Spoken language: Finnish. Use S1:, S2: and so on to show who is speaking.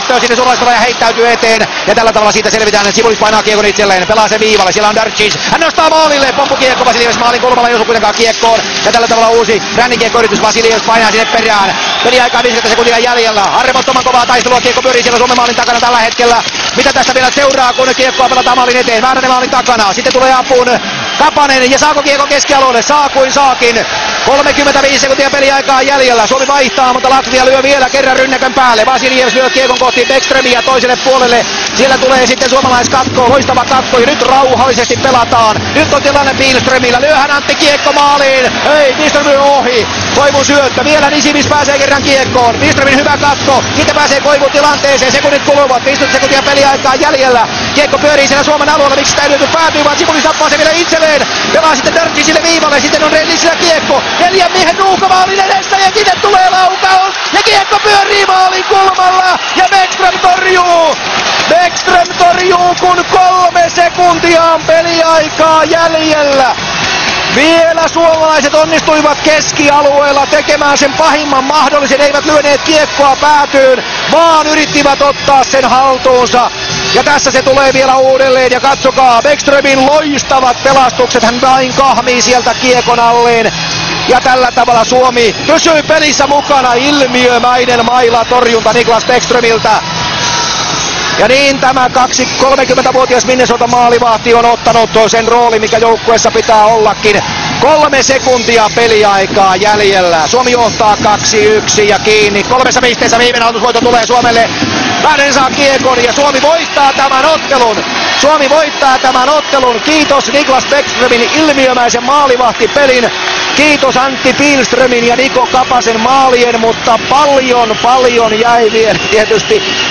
S1: syöttöä sinne suomalaispelaaja heittäytyy eteen. Ja tällä tavalla siitä selvitään, että Sivulis painaa kiekon itselleen. Pelaa sen viivalle, siellä on Darcis. Hän nostaa maalille, pomppukiekko Vasiljevs maalin kulmalla, ei osu kuitenkaan kiekkoon. Ja tällä tavalla uusi rännikiekkoyritys, Vasiljevs painaa sinne perään. Peliaikaa 50 sekuntia jäljellä. Arremottoman kovaa taistelua, kiekko pyörii siellä Suomen maalin takana tällä hetkellä. Mitä tästä vielä seuraa, kun kiekkoa pelataan maalin eteen? Väänänen maalin takana, sitten tulee apuun Kapanen ja saako kiekko keskialueelle? Saa kuin saakin. 35 sekuntia peliaikaa jäljellä. Suomi vaihtaa, mutta Latvia lyö vielä kerran rynnäkön päälle. Vasiljevs lyö kiekon kohti Bäckströmiä toiselle puolelle. Siellä tulee sitten suomalaiskatko, loistava katko ja nyt rauhallisesti pelataan. Nyt on tilanne Pilströmillä. Lyöhän Antti kiekko maaliin. Ei, Pilström lyö ohi. Koivun syöttö. Vielä Nisimis pääsee kerran kiekkoon. Pilströmin hyvä katko. Sitten pääsee Koivun tilanteeseen. Sekunnit kuluvat. 15 sekuntia peliaikaa jäljellä. Kiekko pyörii siellä Suomen alueella. Miksi sitä ei lyöty päätyy, vaan Sivulis nappaa se vielä itselleen. Pelaa sitten Darcisille viivalle. Sitten on Rellisillä kiekko. 4 miehen nuuka maalin edessä ja sinne tulee laukaus. Ja kiekko pyörii maalin kulmalla. Ja Bäckström torjuu. Bäckström torjuu, kun 3 sekuntia on peliaikaa jäljellä. Vielä suomalaiset onnistuivat keskialueella tekemään sen pahimman mahdollisen, eivät lyöneet kiekkoa päätyyn, vaan yrittivät ottaa sen haltuunsa. Ja tässä se tulee vielä uudelleen ja katsokaa, Bäckströmin loistavat pelastukset, hän vain kahmii sieltä kiekon alleen. Ja tällä tavalla Suomi pysyy pelissä mukana, ilmiömäinen maila torjunta Niklas Bäckströmiltä. Ja niin tämä 30-vuotias Minnesota maalivahti on ottanut sen rooli, mikä joukkueessa pitää ollakin. 3 sekuntia peliaikaa jäljellä. Suomi johtaa 2-1 ja kiinni. 3 pisteessä viimeinen aloitusvoitto tulee Suomelle. Väänänen saa kiekon ja Suomi voittaa tämän ottelun. Suomi voittaa tämän ottelun. Kiitos Niklas Bäckströmin ilmiömäisen maalivahtipelin. Kiitos Antti Pilströmin ja Niko Kapasen maalien, mutta paljon jäi vielä tietysti